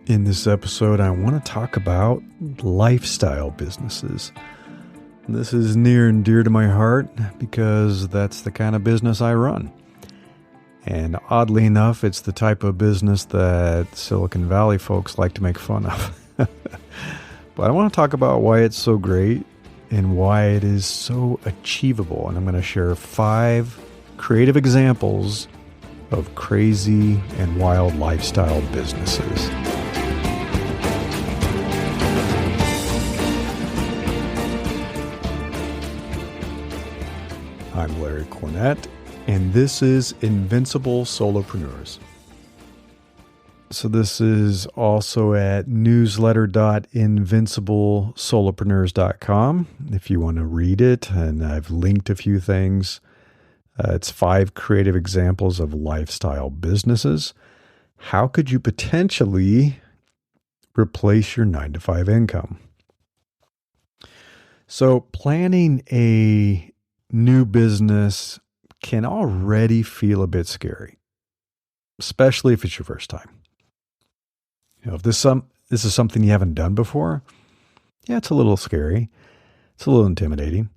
In this episode, I want to talk about lifestyle businesses. This is near and dear to my heart because that's the kind of business I run. And oddly enough, it's the type of business that Silicon Valley folks like to make fun of. But I want to talk about why it's so great and why it is so achievable. And I'm going to share 5 creative examples of crazy and wild lifestyle businesses. I'm Larry Cornett, and this is Invincible Solopreneurs. So this is also at newsletter.invinciblesolopreneurs.com if you want to read it, and I've linked a few things. It's 5 creative examples of lifestyle businesses. How could you potentially replace your 9-to-5 income? So planning a new business can already feel a bit scary, especially if it's your first time. If this is something you haven't done before, yeah, it's a little scary. It's a little intimidating.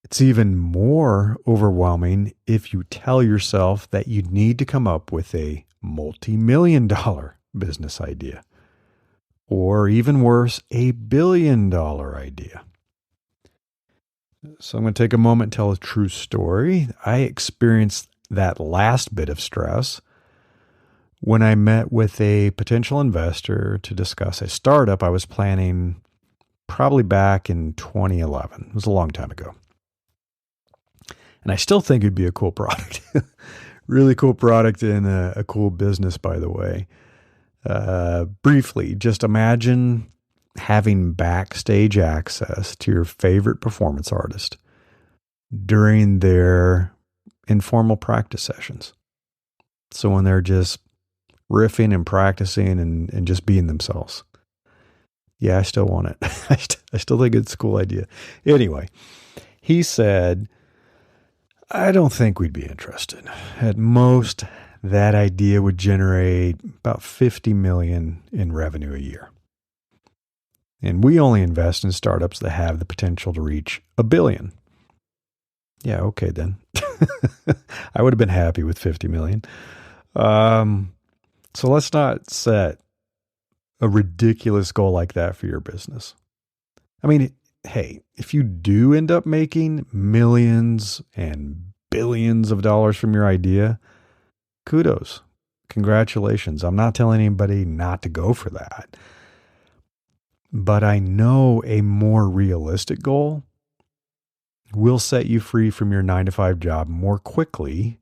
It's even more overwhelming if you tell yourself that you need to come up with a multimillion-dollar business idea, or even worse, a billion-dollar idea. So I'm going to take a moment and tell a true story. I experienced that last bit of stress when I met with a potential investor to discuss a startup I was planning probably back in 2011. It was a long time ago. And I still think it'd be a cool product. Really cool product and a cool business, by the way. Briefly, just imagine having backstage access to your favorite performance artist during their informal practice sessions. So when they're just riffing and practicing and just being themselves. Yeah, I still want it. I still think it's a cool idea. Anyway, he said, I don't think we'd be interested. At most, that idea would generate about $50 million in revenue a year. And we only invest in startups that have the potential to reach $1 billion. Yeah, okay then. I would have been happy with $50 million. So let's not set a ridiculous goal like that for your business. I mean, hey, if you do end up making millions and billions of dollars from your idea, kudos. Congratulations. I'm not telling anybody not to go for that. But I know a more realistic goal will set you free from your 9-to-5 job more quickly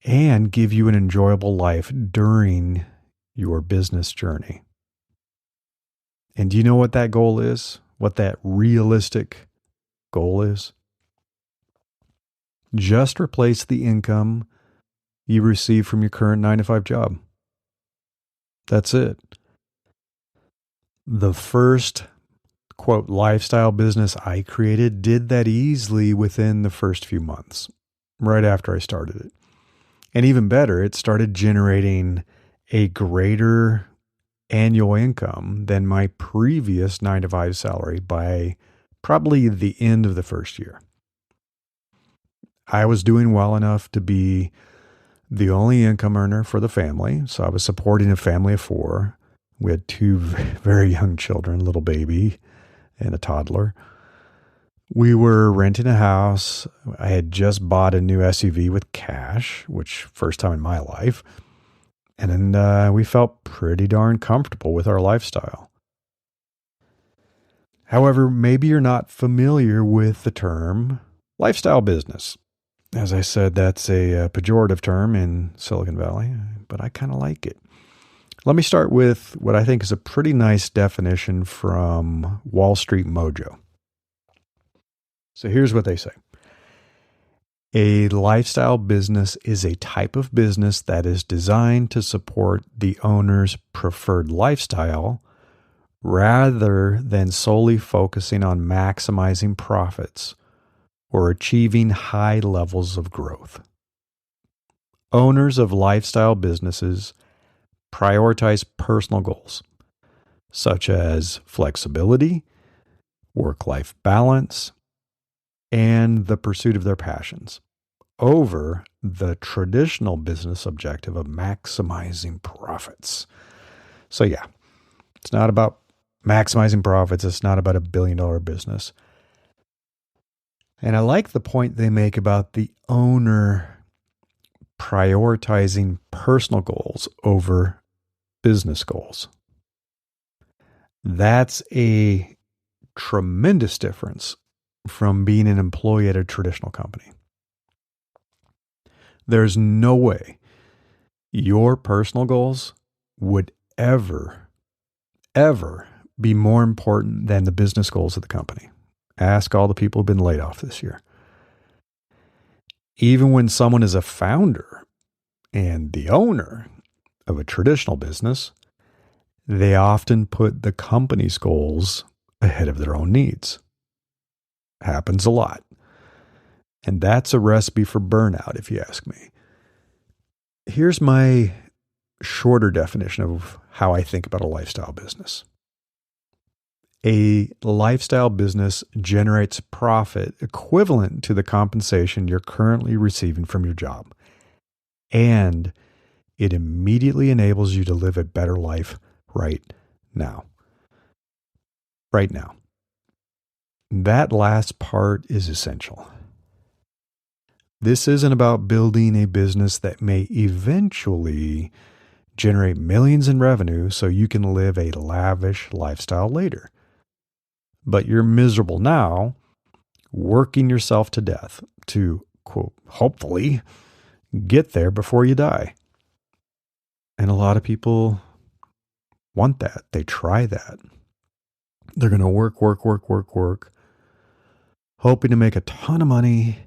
and give you an enjoyable life during your business journey. And do you know what that goal is? What that realistic goal is? Just replace the income you receive from your current 9-to-5 job. That's it. The first, quote, lifestyle business I created did that easily within the first few months, right after I started it. And even better, it started generating a greater annual income than my previous 9-to-5 salary by probably the end of the first year. I was doing well enough to be the only income earner for the family, so I was supporting a family of 4. We had 2 very young children, a little baby and a toddler. We were renting a house. I had just bought a new SUV with cash, which first time in my life. And then we felt pretty darn comfortable with our lifestyle. However, maybe you're not familiar with the term lifestyle business. As I said, that's a pejorative term in Silicon Valley, but I kind of like it. Let me start with what I think is a pretty nice definition from Wall Street Mojo. So here's what they say. A lifestyle business is a type of business that is designed to support the owner's preferred lifestyle rather than solely focusing on maximizing profits or achieving high levels of growth. Owners of lifestyle businesses prioritize personal goals, such as flexibility, work-life balance, and the pursuit of their passions, over the traditional business objective of maximizing profits. So yeah, it's not about maximizing profits. It's not about $1 billion business. And I like the point they make about the owner prioritizing personal goals over business goals. That's a tremendous difference from being an employee at a traditional company. There's no way your personal goals would ever be more important than the business goals of the company. Ask all the people who've been laid off this year. Even when someone is a founder and the owner of a traditional business, they often put the company's goals ahead of their own needs. Happens a lot. And that's a recipe for burnout, if you ask me. Here's my shorter definition of how I think about a lifestyle business. A lifestyle business generates profit equivalent to the compensation you're currently receiving from your job. And it immediately enables you to live a better life right now. Right now. That last part is essential. This isn't about building a business that may eventually generate millions in revenue so you can live a lavish lifestyle later. But you're miserable now, working yourself to death to, quote, hopefully get there before you die. And a lot of people want that. They try that. They're going to work, hoping to make a ton of money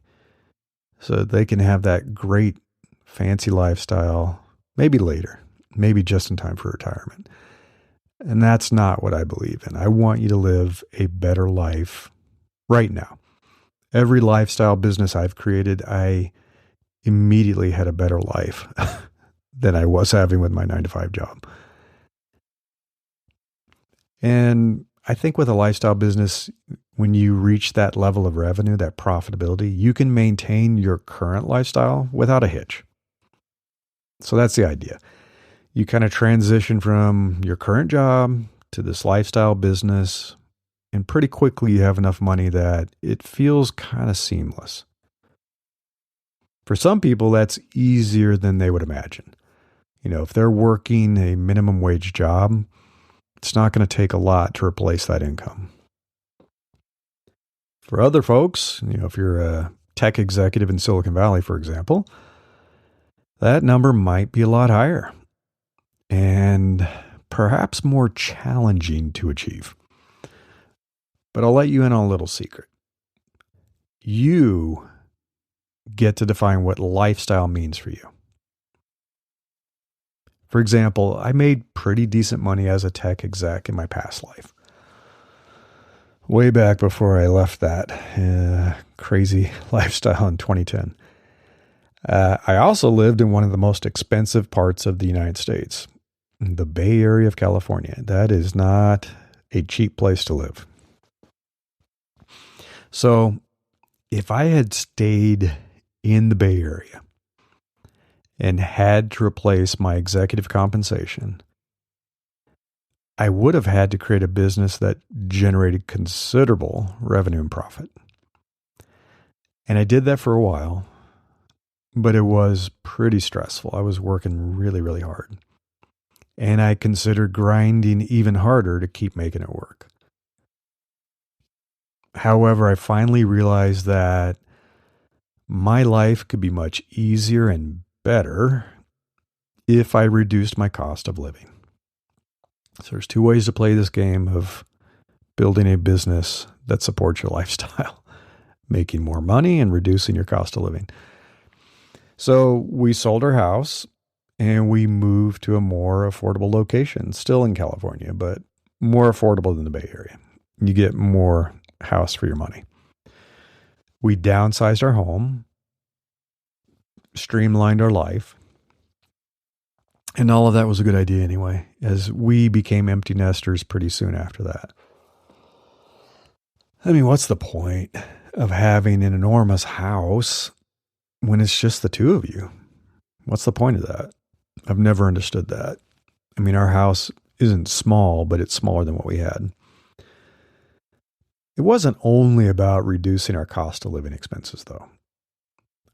so that they can have that great fancy lifestyle, maybe later, maybe just in time for retirement. And that's not what I believe in. I want you to live a better life right now. Every lifestyle business I've created, I immediately had a better life than I was having with my 9-to-5 job. And I think with a lifestyle business, when you reach that level of revenue, that profitability, you can maintain your current lifestyle without a hitch. So that's the idea. You kind of transition from your current job to this lifestyle business, and pretty quickly you have enough money that it feels kind of seamless. For some people, that's easier than they would imagine. You know, if they're working a minimum wage job, it's not going to take a lot to replace that income. For other folks, you know, if you're a tech executive in Silicon Valley, for example, that number might be a lot higher and perhaps more challenging to achieve. But I'll let you in on a little secret. You get to define what lifestyle means for you. For example, I made pretty decent money as a tech exec in my past life. Way back before I left that crazy lifestyle in 2010. I also lived in one of the most expensive parts of the United States, the Bay Area of California. That is not a cheap place to live. So if I had stayed in the Bay Area and had to replace my executive compensation, I would have had to create a business that generated considerable revenue and profit. And I did that for a while, but it was pretty stressful. I was working really, really hard. And I considered grinding even harder to keep making it work. However, I finally realized that my life could be much easier and better if I reduced my cost of living. So there's two ways to play this game of building a business that supports your lifestyle, making more money and reducing your cost of living. So we sold our house and we moved to a more affordable location, still in California, but more affordable than the Bay Area. You get more house for your money. We downsized our home, streamlined our life, And all of that was a good idea anyway, as we became empty nesters pretty soon after that. I mean, what's the point of having an enormous house when it's just the two of you? What's the point of that? I've never understood that. I mean, our house isn't small, but it's smaller than what we had. It wasn't only about reducing our cost of living expenses, though.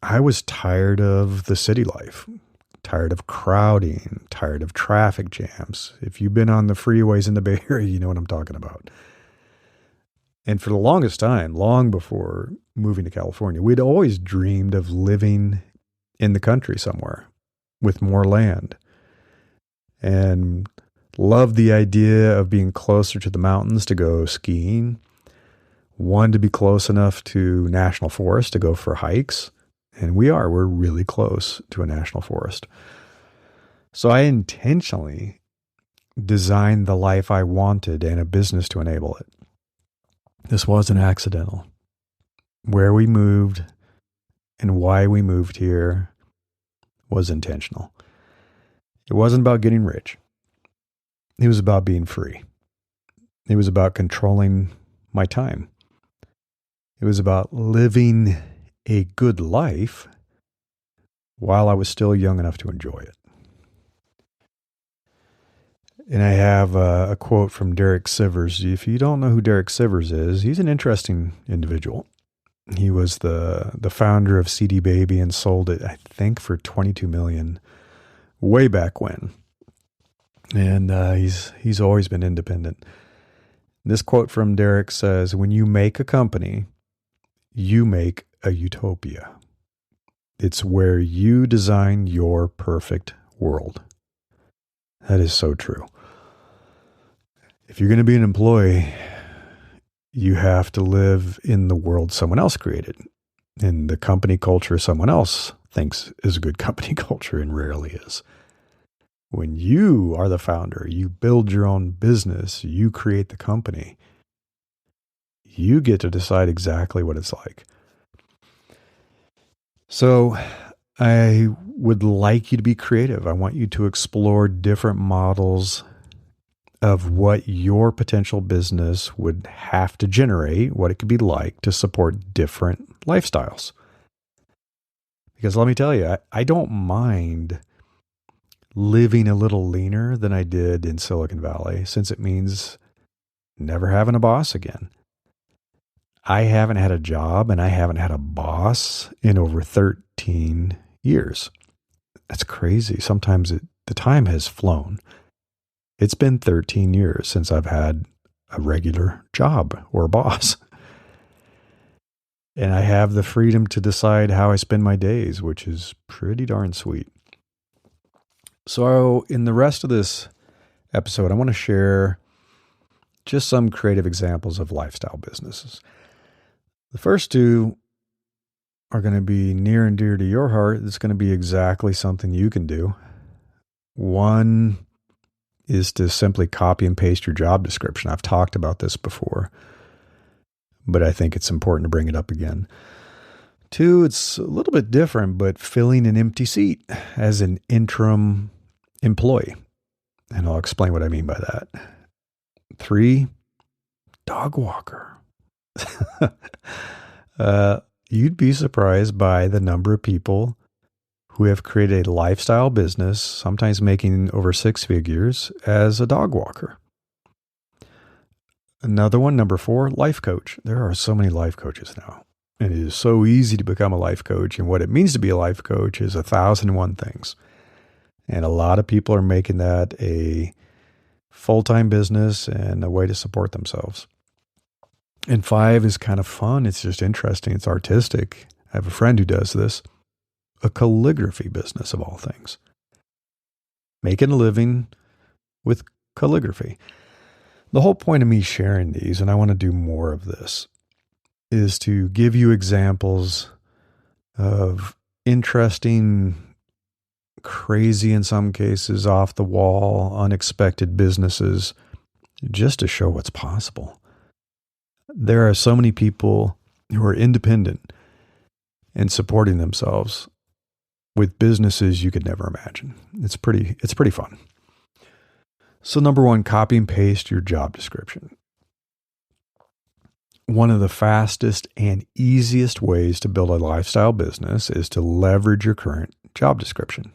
I was tired of the city life, tired of crowding, tired of traffic jams. If you've been on the freeways in the Bay Area, you know what I'm talking about. And for the longest time, long before moving to California, we'd always dreamed of living in the country somewhere with more land, and loved the idea of being closer to the mountains to go skiing, wanted to be close enough to national forest to go for hikes. And we're really close to a national forest. So I intentionally designed the life I wanted and a business to enable it. This wasn't accidental. Where we moved and why we moved here was intentional. It wasn't about getting rich. It was about being free. It was about controlling my time. It was about living a good life while I was still young enough to enjoy it. And I have a quote from Derek Sivers. If you don't know who Derek Sivers is, he's an interesting individual. He was the founder of CD Baby and sold it, I think, for $22 million way back when. And he's always been independent. This quote from Derek says, "When you make a company, you make a utopia. It's where you design your perfect world." That is so true. If you're going to be an employee, you have to live in the world someone else created, in the company culture someone else thinks is a good company culture and rarely is. When you are the founder, you build your own business, you create the company, you get to decide exactly what it's like. So I would like you to be creative. I want you to explore different models of what your potential business would have to generate, what it could be like to support different lifestyles. Because let me tell you, I don't mind living a little leaner than I did in Silicon Valley, since it means never having a boss again. I haven't had a job and I haven't had a boss in over 13 years. That's crazy. Sometimes the time has flown. It's been 13 years since I've had a regular job or a boss. And I have the freedom to decide how I spend my days, which is pretty darn sweet. So in the rest of this episode, I want to share just some creative examples of lifestyle businesses. The first two are going to be near and dear to your heart. It's going to be exactly something you can do. One is to simply copy and paste your job description. I've talked about this before, but I think it's important to bring it up again. Two, it's a little bit different, but filling an empty seat as an interim employee. And I'll explain what I mean by that. Three, dog walker. You'd be surprised by the number of people who have created a lifestyle business, sometimes making over 6 figures, as a dog walker. Another one, number 4, life coach. There are so many life coaches now. And it is so easy to become a life coach. And what it means to be a life coach is 1,001 things. And a lot of people are making that a full-time business and a way to support themselves. And 5 is kind of fun. It's just interesting. It's artistic. I have a friend who does this. A calligraphy business of all things. Making a living with calligraphy. The whole point of me sharing these, and I want to do more of this, is to give you examples of interesting, crazy in some cases, off the wall, unexpected businesses, just to show what's possible. There are so many people who are independent and supporting themselves with businesses you could never imagine. It's pretty fun. So number one, copy and paste your job description. One of the fastest and easiest ways to build a lifestyle business is to leverage your current job description.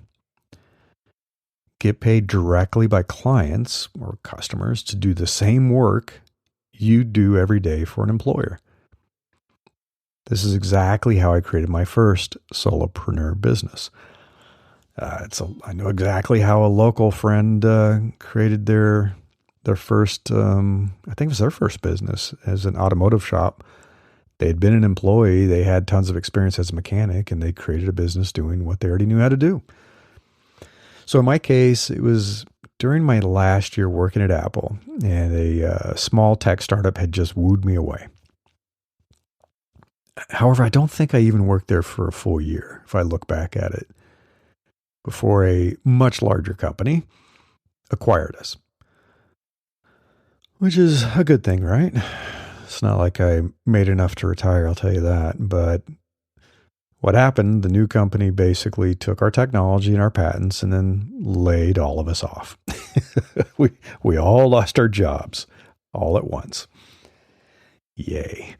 Get paid directly by clients or customers to do the same work you do every day for an employer. This is exactly how I created my first solopreneur business. I know exactly how a local friend created their first, I think it was their first business as an automotive shop. They had been an employee. They had tons of experience as a mechanic, and they created a business doing what they already knew how to do. So in my case, it was during my last year working at Apple, and a small tech startup had just wooed me away. However, I don't think I even worked there for a full year, if I look back at it, before a much larger company acquired us. Which is a good thing, right? It's not like I made enough to retire, I'll tell you that. But what happened, the new company basically took our technology and our patents and then laid all of us off. We all lost our jobs all at once. Yay.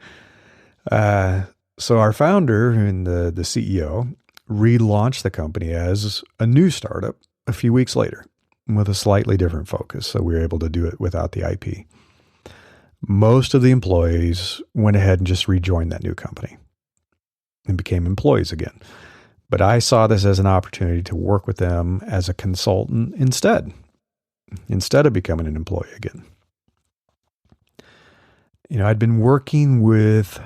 So our founder and the CEO relaunched the company as a new startup a few weeks later with a slightly different focus. So we were able to do it without the IP. Most of the employees went ahead and just rejoined that new company and became employees again. But I saw this as an opportunity to work with them as a consultant instead of becoming an employee again. I'd been working with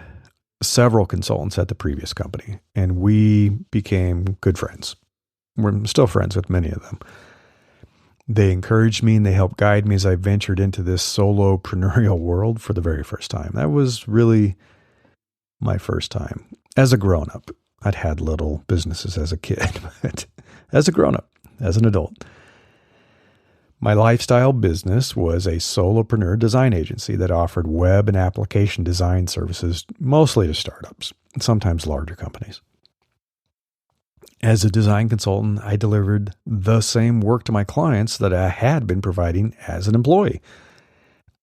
several consultants at the previous company, and we became good friends. We're still friends with many of them. They encouraged me and they helped guide me as I ventured into this solopreneurial world for the very first time. That was really my first time. As a grown-up, I'd had little businesses as a kid, but as a grown-up, as an adult, my lifestyle business was a solopreneur design agency that offered web and application design services mostly to startups, sometimes larger companies. As a design consultant, I delivered the same work to my clients that I had been providing as an employee.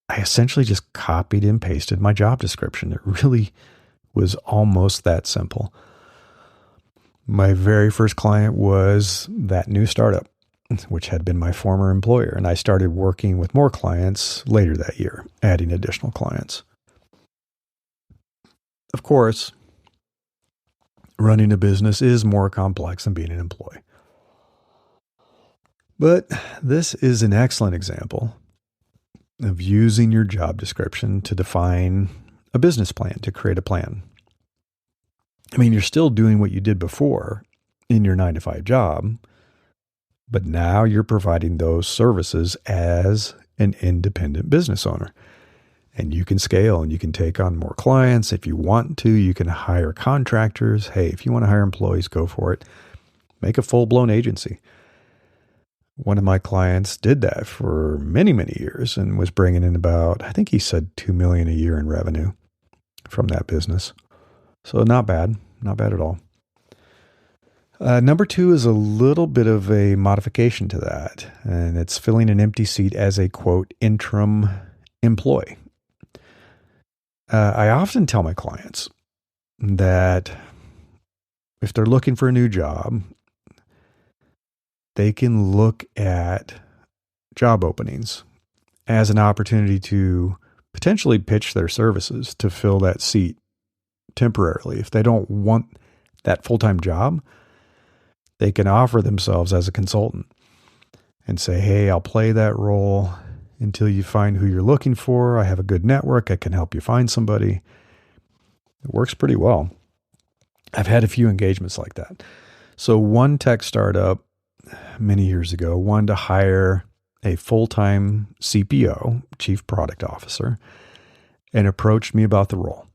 I essentially just copied and pasted my job description. It really was almost that simple. My very first client was that new startup, which had been my former employer, and I started working with more clients later that year, adding additional clients. Of course, running a business is more complex than being an employee. But this is an excellent example of using your job description to define a business plan, to create a plan. You're still doing what you did before in your 9-to-5 job, but now you're providing those services as an independent business owner. And you can scale and you can take on more clients. If you want to, you can hire contractors. Hey, if you want to hire employees, go for it. Make a full-blown agency. One of my clients did that for many, many years and was bringing in about, I think he said $2 million a year in revenue from that business. So not bad at all. Number two is a little bit of a modification to that, and it's filling an empty seat as a, quote, interim employee. I often tell my clients that if they're looking for a new job, they can look at job openings as an opportunity to potentially pitch their services to fill that seat temporarily. If they don't want that full-time job, they can offer themselves as a consultant and say, hey, I'll play that role until you find who you're looking for. I have a good network. I can help you find somebody. It works pretty well. I've had a few engagements like that. So one tech startup many years ago wanted to hire a full-time CPO, Chief Product Officer, and approached me about the role.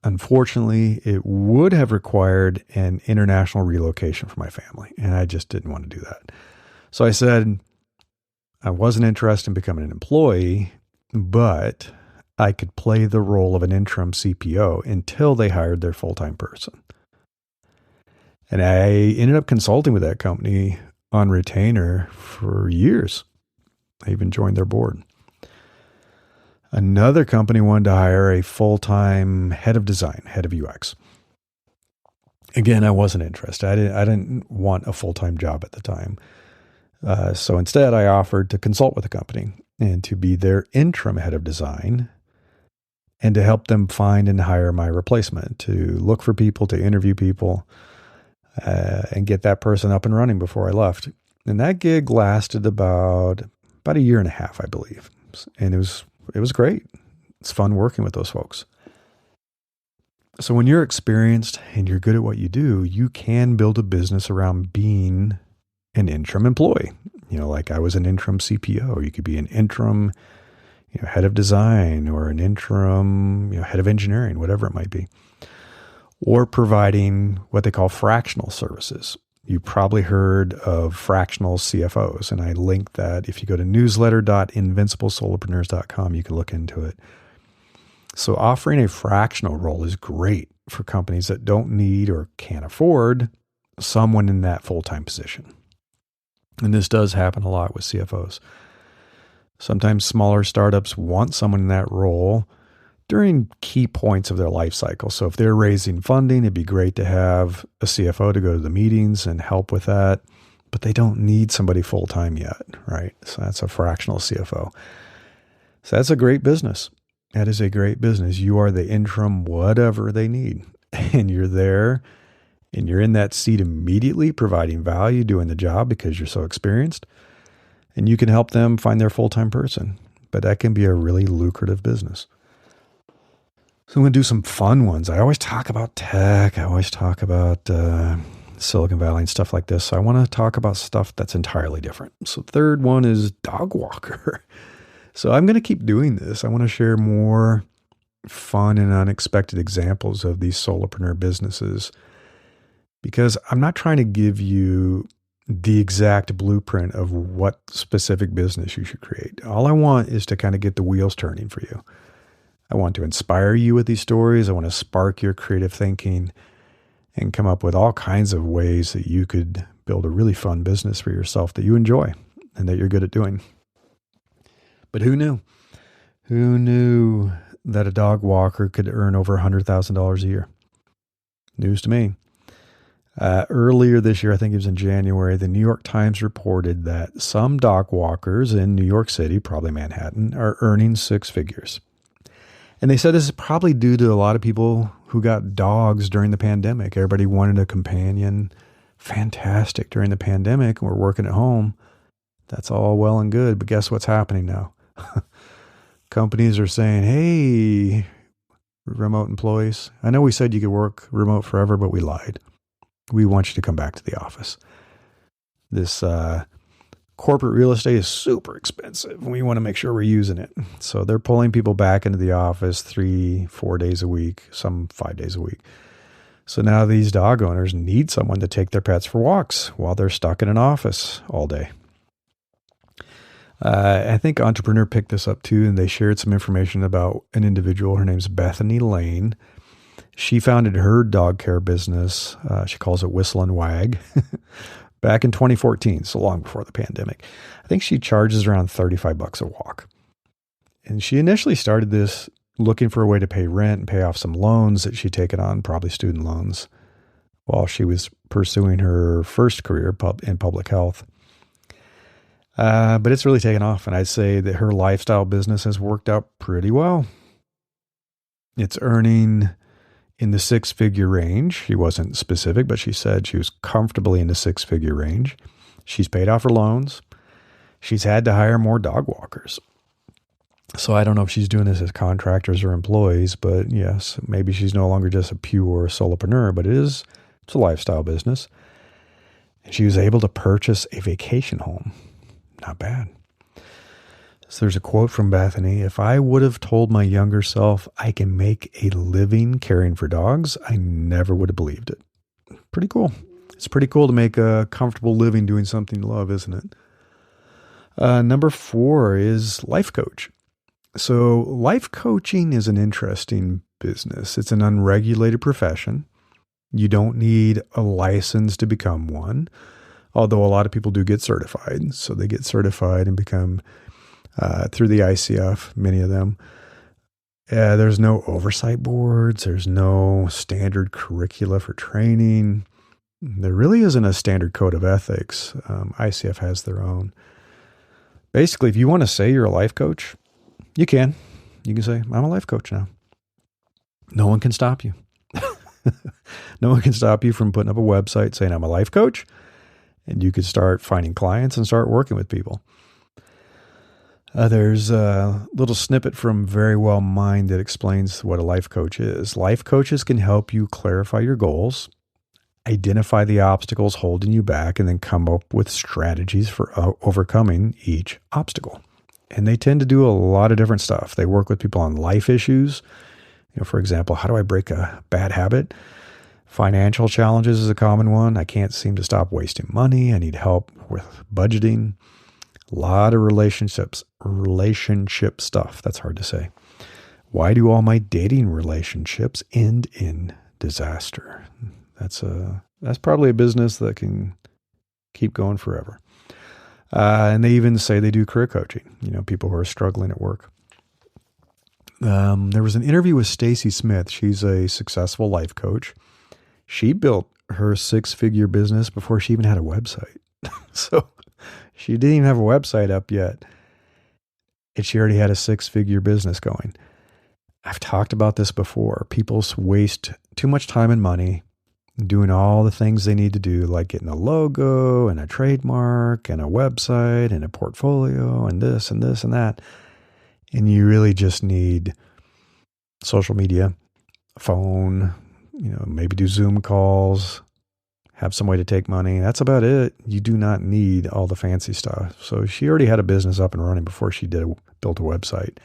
Unfortunately, it would have required an international relocation for my family, and I just didn't want to do that. So I said I wasn't interested in becoming an employee, but I could play the role of an interim CPO until they hired their full-time person. And I ended up consulting with that company on retainer for years. I even joined their board. Another company wanted to hire a full-time head of design, head of UX. Again, I wasn't interested. I didn't want a full-time job at the time. So instead, I offered to consult with the company and to be their interim head of design and to help them find and hire my replacement, to look for people, to interview people, and get that person up and running before I left. And that gig lasted about a year and a half, I believe. And it was great. It's fun working with those folks. So when you're experienced and you're good at what you do, you can build a business around being an interim employee. Like I was an interim CPO. You could be an interim, head of design, or an interim, head of engineering, whatever it might be. Or providing what they call fractional services. You probably heard of fractional CFOs, and I link that. If you go to newsletter.invinciblesolopreneurs.com, you can look into it. So offering a fractional role is great for companies that don't need or can't afford someone in that full-time position. And this does happen a lot with CFOs. Sometimes smaller startups want someone in that role during key points of their life cycle. So if they're raising funding, it'd be great to have a CFO to go to the meetings and help with that, but they don't need somebody full-time yet, right? So that's a fractional CFO. So that's a great business. That is a great business. You are the interim whatever they need, and you're there and you're in that seat immediately providing value, doing the job because you're so experienced, and you can help them find their full-time person. But that can be a really lucrative business. So I'm going to do some fun ones. I always talk about tech. I always talk about Silicon Valley and stuff like this. So I want to talk about stuff that's entirely different. So third one is dog walker. So I'm going to keep doing this. I want to share more fun and unexpected examples of these solopreneur businesses, because I'm not trying to give you the exact blueprint of what specific business you should create. All I want is to kind of get the wheels turning for you. I want to inspire you with these stories. I want to spark your creative thinking and come up with all kinds of ways that you could build a really fun business for yourself that you enjoy and that you're good at doing. But who knew? Who knew that a dog walker could earn over $100,000 a year? News to me. Earlier this year, I think it was in January, the New York Times reported that some dog walkers in New York City, probably Manhattan, are earning six figures. And they said this is probably due to a lot of people who got dogs during the pandemic. Everybody wanted a companion. Fantastic. During the pandemic, we're working at home. That's all well and good. But guess what's happening now? Companies are saying, hey, remote employees, I know we said you could work remote forever, but we lied. We want you to come back to the office. This corporate real estate is super expensive, and we want to make sure we're using it. So they're pulling people back into the office 3-4 days a week, some 5 days a week. So now these dog owners need someone to take their pets for walks while they're stuck in an office all day. I think Entrepreneur picked this up too, and they shared some information about an individual. Her name's Bethany Lane. She founded her dog care business. She calls it Whistle and Wag back in 2014, so long before the pandemic. I think she charges around $35 a walk. And she initially started this looking for a way to pay rent and pay off some loans that she'd taken on, probably student loans, while she was pursuing her first career in public health. But it's really taken off, and I'd say that her lifestyle business has worked out pretty well. It's earning in the six-figure range. She wasn't specific, but she said she was comfortably in the six-figure range. She's paid off her loans. She's had to hire more dog walkers. So I don't know if she's doing this as contractors or employees, but yes, maybe she's no longer just a pure solopreneur, but it's a lifestyle business. And she was able to purchase a vacation home. Not bad. So there's a quote from Bethany. If I would have told my younger self I can make a living caring for dogs, I never would have believed it. Pretty cool. It's pretty cool to make a comfortable living doing something you love, isn't it? Number 4 is life coach. So life coaching is an interesting business. It's an unregulated profession. You don't need a license to become one, although a lot of people do get certified. So they get certified and become through the ICF, many of them. There's no oversight boards. There's no standard curricula for training. There really isn't a standard code of ethics. ICF has their own. Basically, if you want to say you're a life coach, you can. You can say, I'm a life coach now. No one can stop you. No one can stop you from putting up a website saying, I'm a life coach. And you could start finding clients and start working with people. There's a little snippet from Very Well Mind that explains what a life coach is. Life coaches can help you clarify your goals, identify the obstacles holding you back, and then come up with strategies for overcoming each obstacle. And they tend to do a lot of different stuff. They work with people on life issues. For example, how do I break a bad habit? Financial challenges is a common one. I can't seem to stop wasting money. I need help with budgeting. A lot of relationship stuff. That's hard to say. Why do all my dating relationships end in disaster? That's probably a business that can keep going forever. And they even say they do career coaching, people who are struggling at work. There was an interview with Stacy Smith. She's a successful life coach. She built her 6-figure business before she even had a website. So she didn't even have a website up yet. And she already had a 6-figure business going. I've talked about this before. People waste too much time and money doing all the things they need to do, like getting a logo and a trademark and a website and a portfolio and this and this and that. And you really just need social media, phone, maybe do Zoom calls, have some way to take money. That's about it. You do not need all the fancy stuff. So she already had a business up and running before she built a website.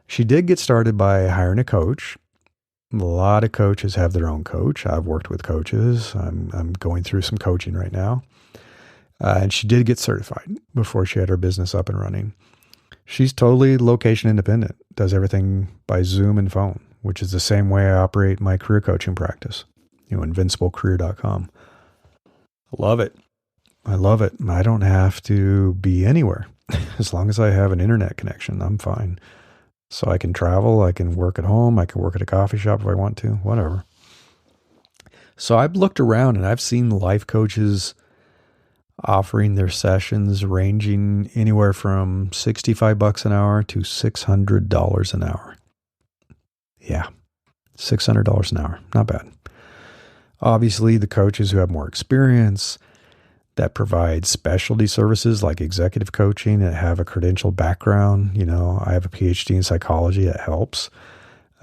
She did get started by hiring a coach. A lot of coaches have their own coach. I've worked with coaches. I'm going through some coaching right now. And she did get certified before she had her business up and running. She's totally location independent, does everything by Zoom and phone, which is the same way I operate my career coaching practice, invinciblecareer.com. I love it. I love it. I don't have to be anywhere. As long as I have an internet connection, I'm fine. So I can travel, I can work at home, I can work at a coffee shop if I want to, whatever. So I've looked around and I've seen life coaches offering their sessions ranging anywhere from $65 an hour to $600 an hour. Yeah, $600 an hour. Not bad. Obviously, the coaches who have more experience that provide specialty services like executive coaching that have a credentialed background. I have a PhD in psychology. That helps.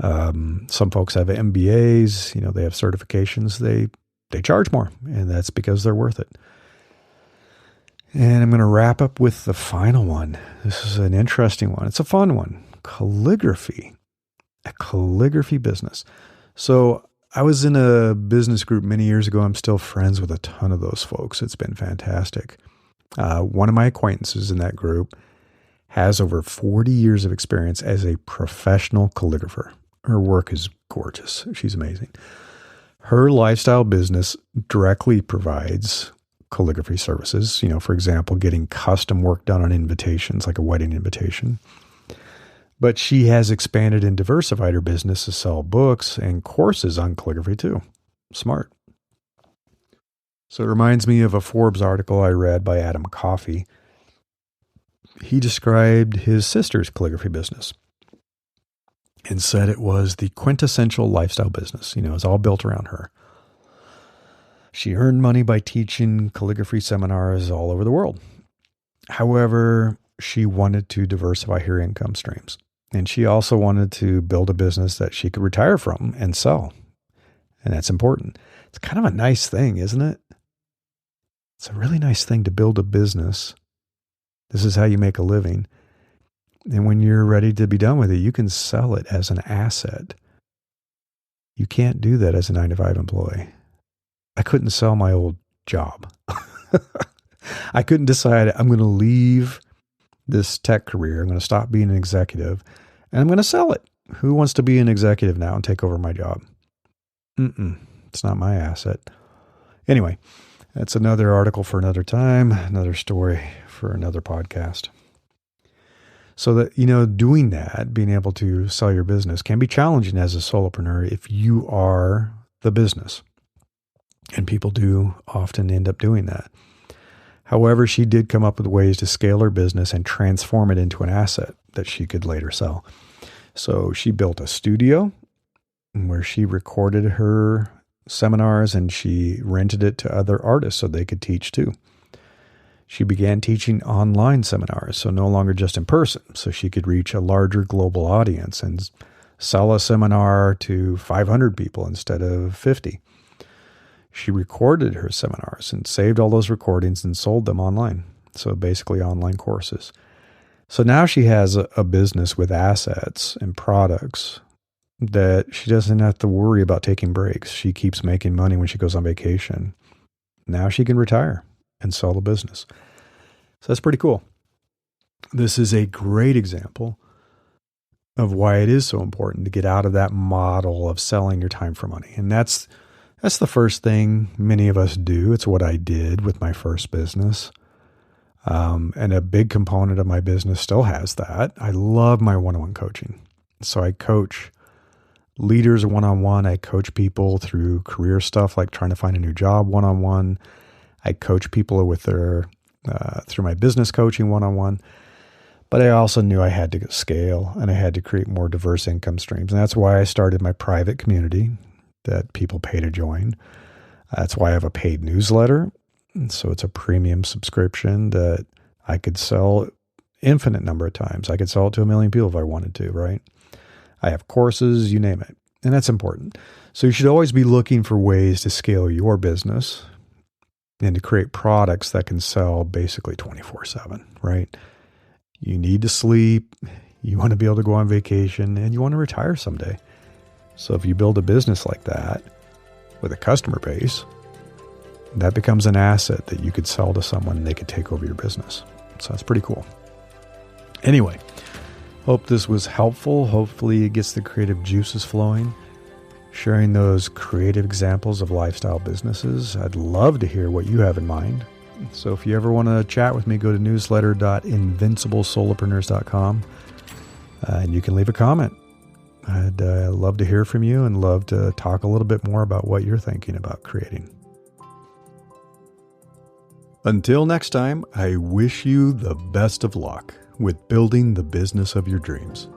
Some folks have MBAs. They have certifications. They charge more, and that's because they're worth it. And I'm going to wrap up with the final one. This is an interesting one. It's a fun one. Calligraphy. A calligraphy business. So I was in a business group many years ago. I'm still friends with a ton of those folks. It's been fantastic. One of my acquaintances in that group has over 40 years of experience as a professional calligrapher. Her work is gorgeous. She's amazing. Her lifestyle business directly provides calligraphy services, for example, getting custom work done on invitations, like a wedding invitation. But she has expanded and diversified her business to sell books and courses on calligraphy too. Smart. So it reminds me of a Forbes article I read by Adam Coffey. He described his sister's calligraphy business and said it was the quintessential lifestyle business. It's all built around her. She earned money by teaching calligraphy seminars all over the world. However, she wanted to diversify her income streams. And she also wanted to build a business that she could retire from and sell. And that's important. It's kind of a nice thing, isn't it? It's a really nice thing to build a business. This is how you make a living. And when you're ready to be done with it, you can sell it as an asset. You can't do that as a 9-to-5 employee. I couldn't sell my old job. I couldn't decide I'm going to leave this tech career. I'm going to stop being an executive and I'm going to sell it. Who wants to be an executive now and take over my job? It's not my asset. Anyway, that's another article for another time, another story for another podcast. So that, doing that, being able to sell your business can be challenging as a solopreneur if you are the business. And people do often end up doing that. However, she did come up with ways to scale her business and transform it into an asset that she could later sell. So she built a studio where she recorded her seminars and she rented it to other artists so they could teach too. She began teaching online seminars, so no longer just in person, so she could reach a larger global audience and sell a seminar to 500 people instead of 50. She recorded her seminars and saved all those recordings and sold them online. So basically online courses. So now she has a business with assets and products that she doesn't have to worry about taking breaks. She keeps making money when she goes on vacation. Now she can retire and sell the business. So that's pretty cool. This is a great example of why it is so important to get out of that model of selling your time for money. And that's the first thing many of us do. It's what I did with my first business. And a big component of my business still has that. I love my one-on-one coaching. So I coach leaders one-on-one. I coach people through career stuff like trying to find a new job one-on-one. I coach people with their through my business coaching one-on-one. But I also knew I had to scale and I had to create more diverse income streams. And that's why I started my private community that people pay to join. That's why I have a paid newsletter. And so it's a premium subscription that I could sell infinite number of times. I could sell it to 1 million people if I wanted to, right? I have courses, you name it. And that's important. So you should always be looking for ways to scale your business and to create products that can sell basically 24/7, right? You need to sleep. You want to be able to go on vacation and you want to retire someday. So if you build a business like that with a customer base, that becomes an asset that you could sell to someone and they could take over your business. So that's pretty cool. Anyway, hope this was helpful. Hopefully it gets the creative juices flowing, sharing those creative examples of lifestyle businesses. I'd love to hear what you have in mind. So if you ever want to chat with me, go to newsletter.invinciblesolopreneurs.com and you can leave a comment. I'd love to hear from you and love to talk a little bit more about what you're thinking about creating. Until next time, I wish you the best of luck with building the business of your dreams.